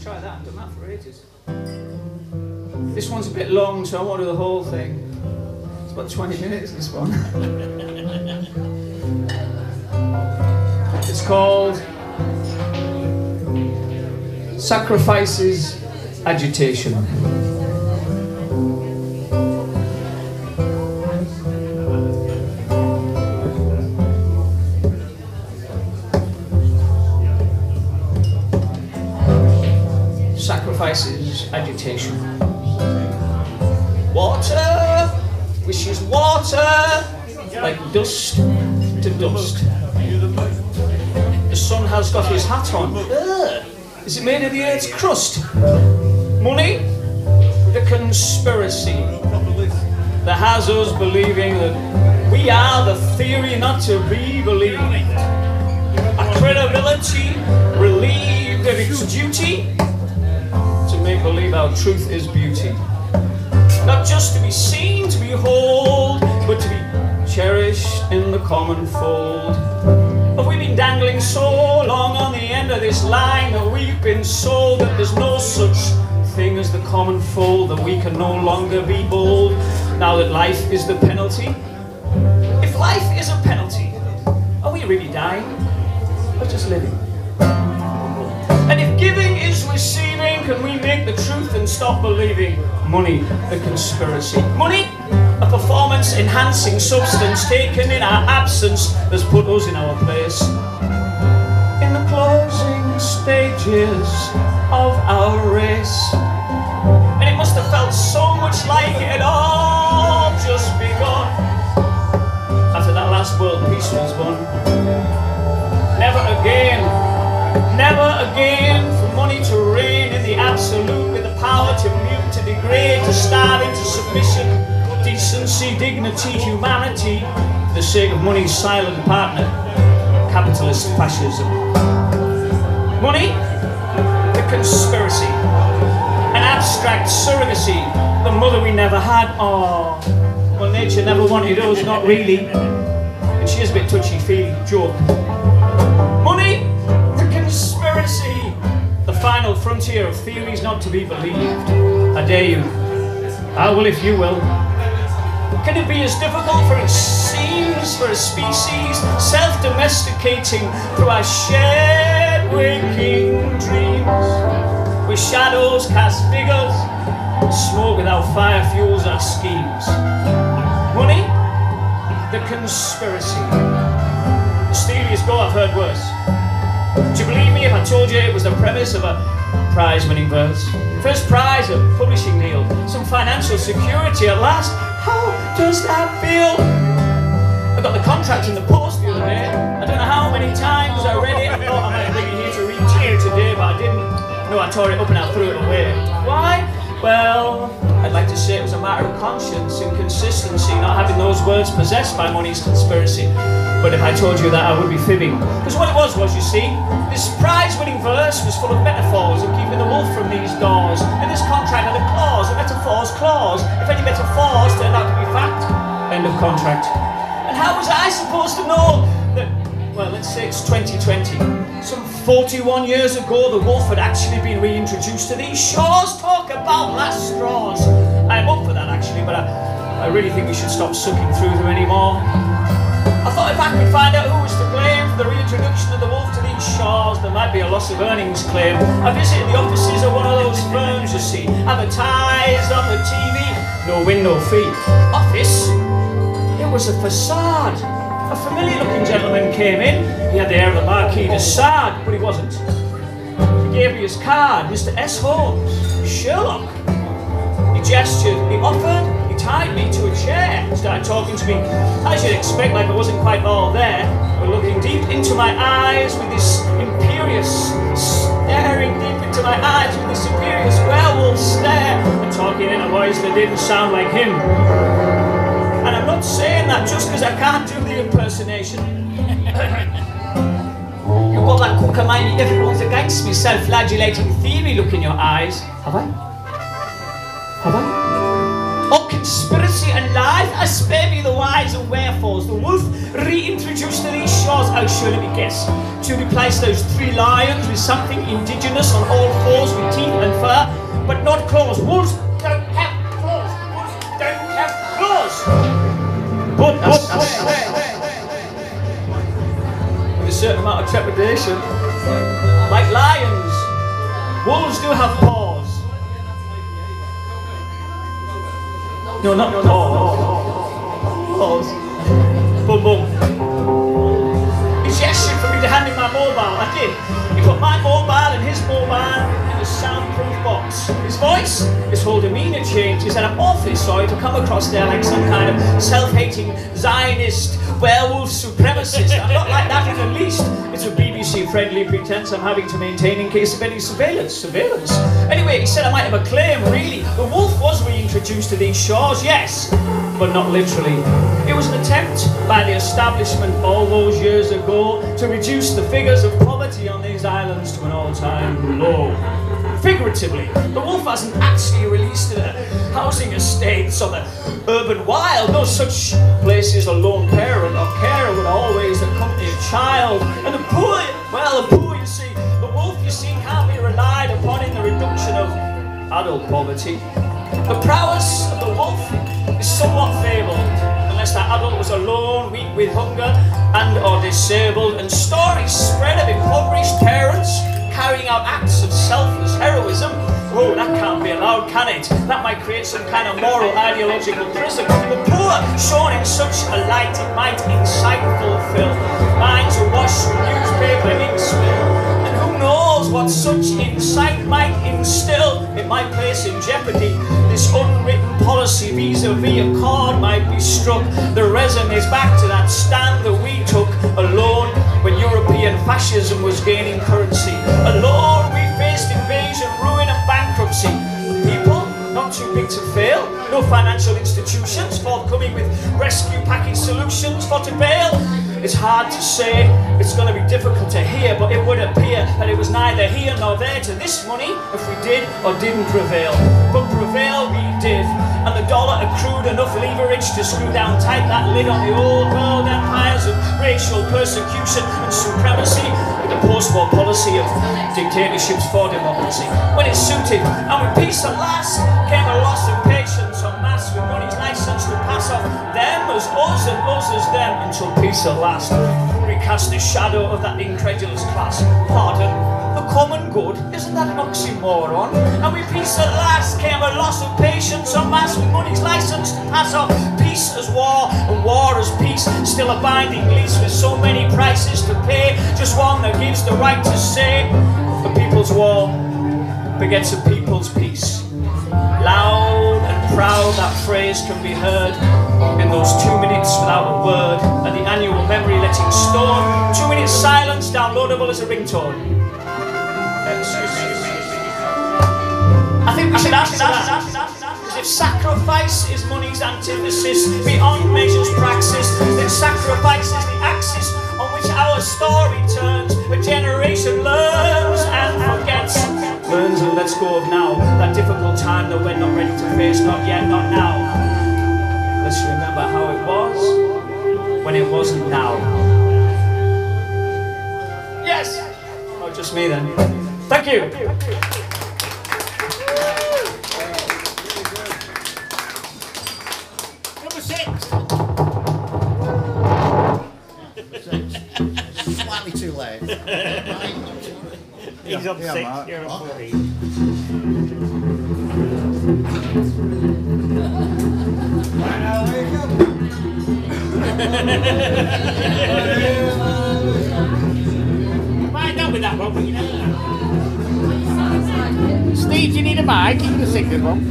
try that. I've done that for ages. This one's a bit long, so I won't do the whole thing. It's about 20 minutes, this one. It's called Sacrifices Agitation. Sacrifices agitation. Water wishes water like dust to dust. The sun has got his hat on. Is it made of the earth's crust? Money? The conspiracy that has us believing that we are the theory not to be believed. Our credibility relieved of its duty to make believe our truth is beauty. Not just to be seen, to behold, but to be cherished in the common fold. Have we been dangling so long on the end of this line that we've been sold that there's no such thing as the common fold, that we can no longer be bold now that life is the penalty? If life is a penalty, are we really dying or just living? And if giving is receiving, can we make the truth and stop believing? Money, the conspiracy. Money, a performance-enhancing substance taken in our absence has put us in our place. In the closing stages of our race. And it must have felt so much like it had all just begun after that last world peace was won. Never again for money to reign in the absolute, with the power to mute, to degrade, to starve into submission, decency, dignity, humanity, for the sake of money's silent partner, capitalist fascism. Money, the conspiracy, an abstract surrogacy, the mother we never had. Oh, well, nature never wanted us, not really. And she is a bit touchy-feely, joke. Money, the conspiracy, the final frontier of theories not to be believed. I dare you. I will if you will. Can it be as difficult for it seems for a species self-domesticating through our shared waking dreams, where shadows cast figures, smoke without fire fuels our schemes? Money, the conspiracy. Mysterious go, I've heard worse. Would you believe me if I told you it was the premise of a prize-winning verse? First prize, a publishing deal, some financial security at last. How does that feel? I got the contract in the post the other day. I don't know how many times I read it. I thought I might bring it here to read to you today, but I didn't. No, I tore it up and I threw it away. Why? Well, I'd like to say it was a matter of conscience and consistency, not having those words possessed by money's conspiracy. But if I told you that, I would be fibbing. Because what it was, you see, this prize-winning verse was full of metaphors of keeping the wolf from these doors. And this contract had a clause, a metaphor's clause. If any metaphors turned out to be fact, end of contract. And how was I supposed to know that, well, let's say it's 2020. Some 41 years ago, the wolf had actually been reintroduced to these shores. Talk about last straws. I'm up for that, actually, but I really think we should stop sucking through them anymore. I thought if I could find out who was to blame for the reintroduction of the wolf to these shores, there might be a loss of earnings claim. I visited the offices of one of those firms, you see, advertised on the TV. No win, no fee. Office? It was a facade. A familiar-looking gentleman came in. He had the air of the Marquis de Sade, but he wasn't. He gave me his card, Mr. S. Holmes, Sherlock. He gestured, he offered, he tied me to a chair, started talking to me, as you'd expect, like I wasn't quite all there, but looking deep into my eyes with this imperious, staring deep into my eyes with this imperious werewolf stare, and talking in a voice that didn't sound like him. And I'm not saying that just because I can't do the impersonation. You've got that cockamamie, everyone's against me, self-flagellating theory look in your eyes. Have I? Have I? Oh, conspiracy and lies, I spare me the whys and wherefores. The wolf reintroduced to these shores, how surely we guess, to replace those 3 lions with something indigenous on all 4s with teeth and fur, but not claws. Wolves don't have claws. Wolves don't have claws. But with a certain amount of trepidation, like lions, wolves do have paws. No, not paws. Boom, boom. He gestured for me to hand him my mobile. I did. He put my mobile and his mobile in a soundproof box. His voice, his whole demeanour changed. He said, I'm awfully sorry to come across there like some kind of self-hating Zionist werewolf supremacist. I'm not like that in the least. It's a BBC-friendly pretense I'm having to maintain in case of any surveillance. Anyway, he said I might have a claim, really. The wolf was reintroduced to these shores, yes, but not literally. It was an attempt by the establishment all those years ago to reduce the figures of poverty on these islands to an all-time low. Figuratively, the wolf hasn't actually released to the housing estates or the urban wild. No such place as a lone parent or carer would always accompany a child. And the poor, well, the poor, you see, the wolf, you see, can't be relied upon in the reduction of adult poverty. The prowess of the wolf is somewhat fabled, unless that adult was alone, weak with hunger and or disabled, and stories spread of impoverished parents carrying out acts of selfless heroism. Oh, that can't be allowed, can it? That might create some kind of moral ideological prism. The poor, shown in such a light, it might incite fulfill minds awash with newspaper ink spill. And who knows what such insight might instill? It might place in jeopardy this unwritten policy. Vis-a-vis a chord might be struck. The resonates back to that stand that we took alone when European fascism was gaining currency. Alone we faced invasion, ruin and bankruptcy. People not too big to fail, no financial institutions forthcoming with rescue package solutions for to bail. It's hard to say, it's going to be difficult to hear, but it would appear that it was neither here nor there to this money if we did or didn't prevail. But prevail we did, and the dollar accrued enough leverage to screw down tight that lid on the old world empires of racial persecution and supremacy, with the post-war policy of dictatorships for democracy. When it suited, and with peace at last, came a loss of patience en masse, with money's license to pass off them as us and us as them, until peace at last recast the shadow of that incredulous class. Pardon, the common good, isn't that an oxymoron? And with peace at last came a loss of patience en masse, with money's license to pass off peace as war and war as peace. Still a binding lease with so many prices to pay, just one that gives the right to say the people's war begets a people's peace. Loud and proud that phrase can be heard in those 2 minutes without a word, and the annual memory letting store. 2 minutes silence downloadable as a ringtone. I think we should ask that, because if sacrifice is money's antithesis, beyond measures praxis, then sacrifice is the axis on which our story turns. A generation learns and forgets. Learns and lets go of now, that difficult time that we're not ready to face, not yet, not now. Let's remember how it was when it wasn't now. Yes! Oh, just me then. Thank you! Number 6! Slightly too late. He's on 6, Mark. you're on 3. Right, done with that one, but you know that. Steve, do you need a mic? You can sing this one.